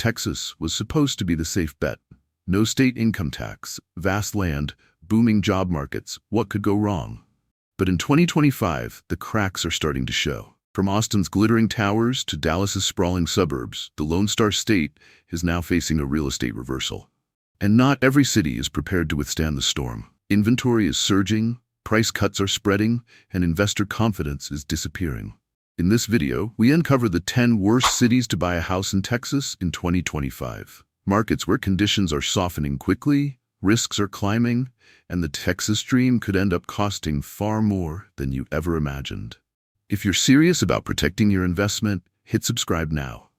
Texas was supposed to be the safe bet. No state income tax, vast land, booming job markets. What could go wrong? But in 2025, the cracks are starting to show. From Austin's glittering towers to Dallas's sprawling suburbs, the Lone Star State is now facing a real estate reversal. And not every city is prepared to withstand the storm. Inventory is surging, price cuts are spreading, and investor confidence is disappearing. In this video, we uncover the 10 worst cities to buy a house in Texas in 2025. Markets where conditions are softening quickly, risks are climbing, and the Texas dream could end up costing far more than you ever imagined. If you're serious about protecting your investment, hit subscribe now.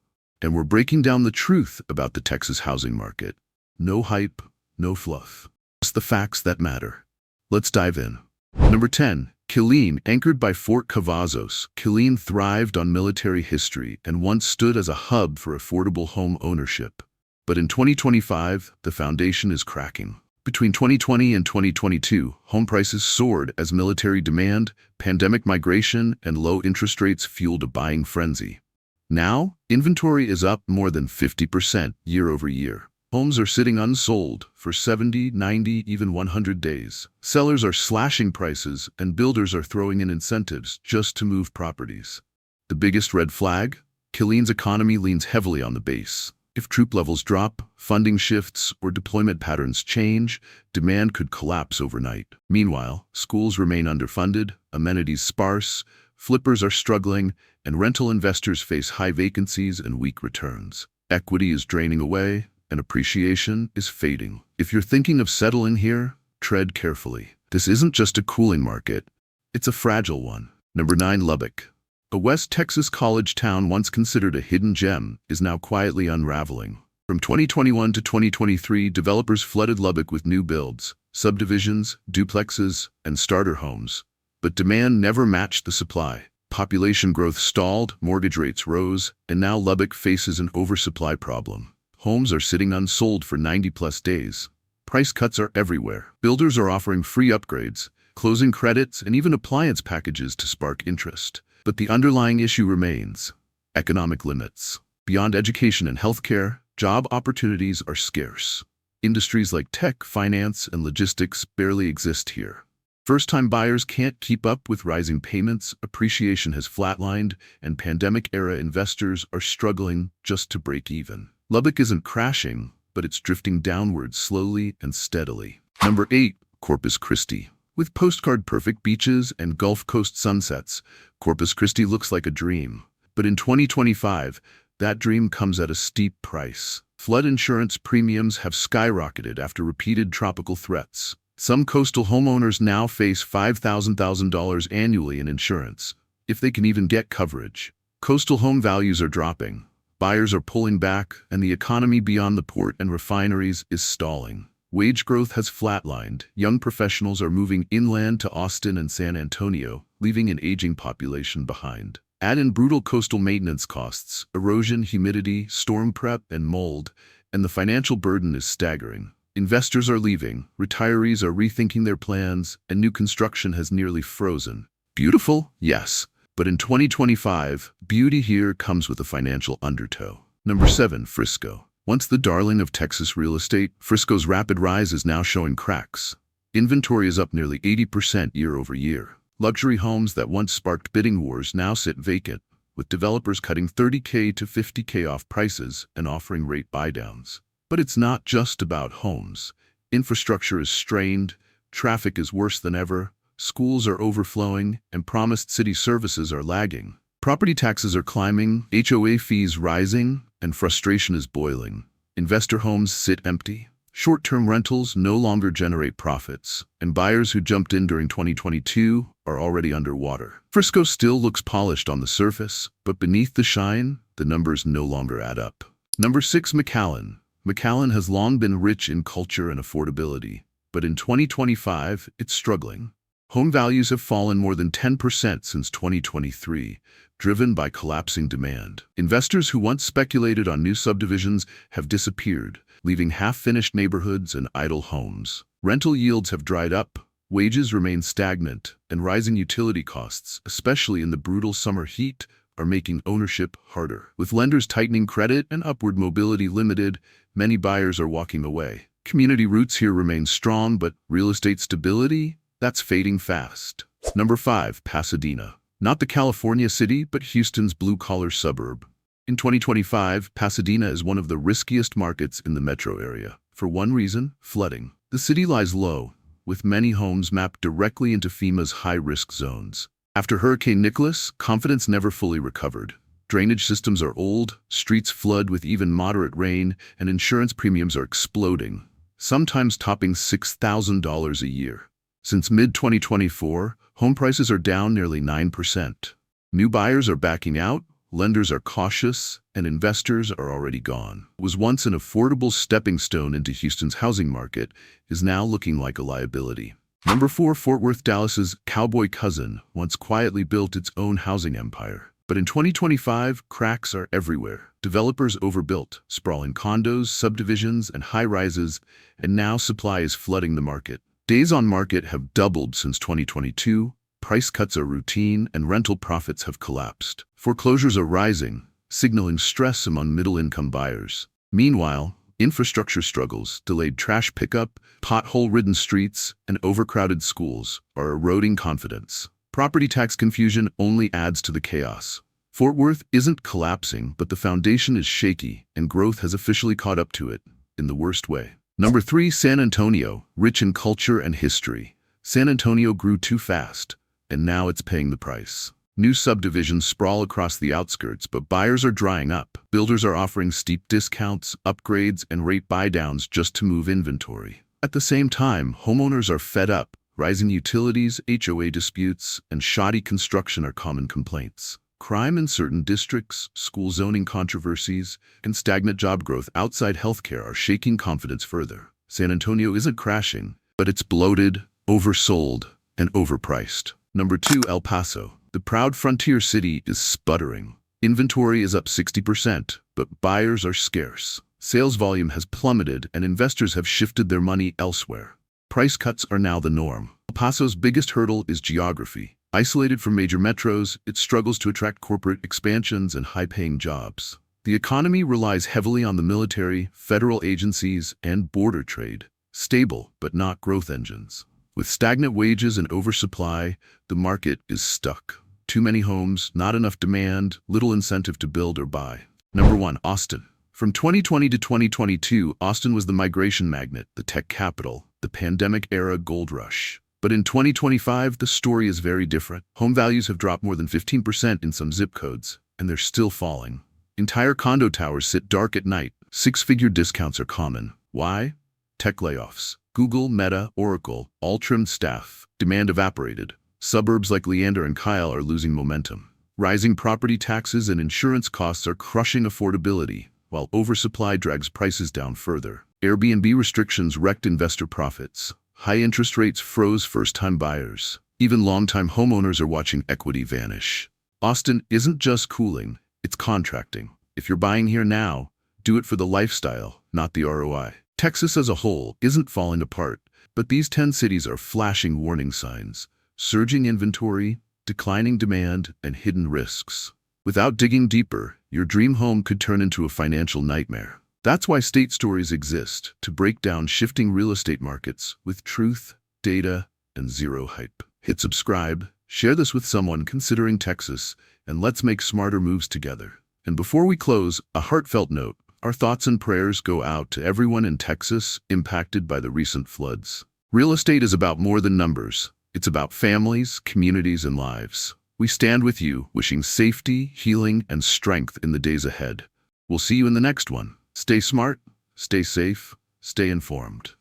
And we're breaking down the truth about the Texas housing market. No hype, no fluff. Just the facts that matter. Let's dive in. Number 10. Killeen. Anchored by Fort Cavazos, Killeen thrived on military history and once stood as a hub for affordable home ownership. But in 2025, the foundation is cracking. Between 2020 and 2022, home prices soared as military demand, pandemic migration, and low interest rates fueled a buying frenzy. Now, inventory is up more than 50% year over year. Homes are sitting unsold for 70, 90, even 100 days. Sellers are slashing prices and builders are throwing in incentives just to move properties. The biggest red flag? Killeen's economy leans heavily on the base. If troop levels drop, funding shifts, or deployment patterns change, demand could collapse overnight. Meanwhile, schools remain underfunded, amenities sparse, flippers are struggling, and rental investors face high vacancies and weak returns. Equity is draining away, and appreciation is fading. If you're thinking of settling here, tread carefully. This isn't just a cooling market, it's a fragile one. Number 9. Lubbock. A West Texas college town once considered a hidden gem is now quietly unraveling. From 2021 to 2023, developers flooded Lubbock with new builds, subdivisions, duplexes, and starter homes. But demand never matched the supply. Population growth stalled, mortgage rates rose, and now Lubbock faces an oversupply problem. Homes are sitting unsold for 90-plus days. Price cuts are everywhere. Builders are offering free upgrades, closing credits, and even appliance packages to spark interest. But the underlying issue remains: economic limits. Beyond education and healthcare, job opportunities are scarce. Industries like tech, finance, and logistics barely exist here. First-time buyers can't keep up with rising payments, appreciation has flatlined, and pandemic-era investors are struggling just to break even. Lubbock isn't crashing, but it's drifting downward slowly and steadily. Number 8. Corpus Christi. With postcard-perfect beaches and Gulf Coast sunsets, Corpus Christi looks like a dream. But in 2025, that dream comes at a steep price. Flood insurance premiums have skyrocketed after repeated tropical threats. Some coastal homeowners now face $5,000 annually in insurance, if they can even get coverage. Coastal home values are dropping. Buyers are pulling back, and the economy beyond the port and refineries is stalling. Wage growth has flatlined. Young professionals are moving inland to Austin and San Antonio, leaving an aging population behind. Add in brutal coastal maintenance costs, erosion, humidity, storm prep, and mold, and the financial burden is staggering. Investors are leaving, retirees are rethinking their plans, and new construction has nearly frozen. Beautiful? Yes. But in 2025, beauty here comes with a financial undertow. Number 7. Frisco. Once the darling of Texas real estate, Frisco's rapid rise is now showing cracks. Inventory is up nearly 80% year over year. Luxury homes that once sparked bidding wars now sit vacant, with developers cutting $30K to $50K off prices and offering rate buydowns. But it's not just about homes. Infrastructure is strained, traffic is worse than ever, schools are overflowing, and promised city services are lagging. Property taxes are climbing, HOA fees rising, and frustration is boiling. Investor homes sit empty. Short-term rentals no longer generate profits, and buyers who jumped in during 2022 are already underwater. Frisco still looks polished on the surface, but beneath the shine, the numbers no longer add up. Number 6. McAllen. McAllen has long been rich in culture and affordability, but in 2025, it's struggling. Home values have fallen more than 10% since 2023, driven by collapsing demand. Investors who once speculated on new subdivisions have disappeared, leaving half-finished neighborhoods and idle homes. Rental yields have dried up, wages remain stagnant, and rising utility costs, especially in the brutal summer heat, are making ownership harder. With lenders tightening credit and upward mobility limited, many buyers are walking away. Community roots here remain strong, but real estate stability, that's fading fast. Number 5, Pasadena. Not the California city, but Houston's blue-collar suburb. In 2025, Pasadena is one of the riskiest markets in the metro area. For one reason, flooding. The city lies low, with many homes mapped directly into FEMA's high-risk zones. After Hurricane Nicholas, confidence never fully recovered. Drainage systems are old, streets flood with even moderate rain, and insurance premiums are exploding, sometimes topping $6,000 a year. Since mid-2024, home prices are down nearly 9%. New buyers are backing out, lenders are cautious, and investors are already gone. What was once an affordable stepping stone into Houston's housing market is now looking like a liability. Number 4, Fort Worth, Dallas's cowboy cousin, once quietly built its own housing empire. But in 2025, cracks are everywhere. Developers overbuilt, sprawling condos, subdivisions, and high-rises, and now supply is flooding the market. Days on market have doubled since 2022, price cuts are routine, and rental profits have collapsed. Foreclosures are rising, signaling stress among middle-income buyers. Meanwhile, infrastructure struggles, delayed trash pickup, pothole-ridden streets, and overcrowded schools are eroding confidence. Property tax confusion only adds to the chaos. Fort Worth isn't collapsing, but the foundation is shaky, and growth has officially caught up to it, in the worst way. Number 3, San Antonio, rich in culture and history. San Antonio grew too fast, and now it's paying the price. New subdivisions sprawl across the outskirts, but buyers are drying up. Builders are offering steep discounts, upgrades, and rate buy-downs just to move inventory. At the same time, homeowners are fed up. Rising utilities, HOA disputes, and shoddy construction are common complaints. Crime in certain districts, school zoning controversies, and stagnant job growth outside healthcare are shaking confidence further. San Antonio isn't crashing, but it's bloated, oversold, and overpriced. Number 2, El Paso. The proud frontier city is sputtering. Inventory is up 60%, but buyers are scarce. Sales volume has plummeted, and investors have shifted their money elsewhere. Price cuts are now the norm. El Paso's biggest hurdle is geography. Isolated from major metros, it struggles to attract corporate expansions and high-paying jobs. The economy relies heavily on the military, federal agencies, and border trade. Stable, but not growth engines. With stagnant wages and oversupply, the market is stuck. Too many homes, not enough demand, little incentive to build or buy. Number 1, Austin. From 2020 to 2022, Austin was the migration magnet, the tech capital, the pandemic-era gold rush. But in 2025, the story is very different. Home values have dropped more than 15% in some zip codes, and they're still falling. Entire condo towers sit dark at night. Six-figure discounts are common. Why? Tech layoffs. Google, Meta, Oracle, all trimmed staff. Demand evaporated. Suburbs like Leander and Kyle are losing momentum. Rising property taxes and insurance costs are crushing affordability, while oversupply drags prices down further. Airbnb restrictions wrecked investor profits. High interest rates froze first-time buyers. Even long-time homeowners are watching equity vanish. Austin isn't just cooling, it's contracting. If you're buying here now, do it for the lifestyle, not the ROI. Texas as a whole isn't falling apart, but these 10 cities are flashing warning signs. Surging inventory, declining demand, and hidden risks. Without digging deeper, your dream home could turn into a financial nightmare. That's why State Stories exist, to break down shifting real estate markets with truth, data, and zero hype. Hit subscribe, share this with someone considering Texas, and let's make smarter moves together. And before we close, a heartfelt note. Our thoughts and prayers go out to everyone in Texas impacted by the recent floods. Real estate is about more than numbers. It's about families, communities, and lives. We stand with you, wishing safety, healing, and strength in the days ahead. We'll see you in the next one. Stay smart, stay safe, stay informed.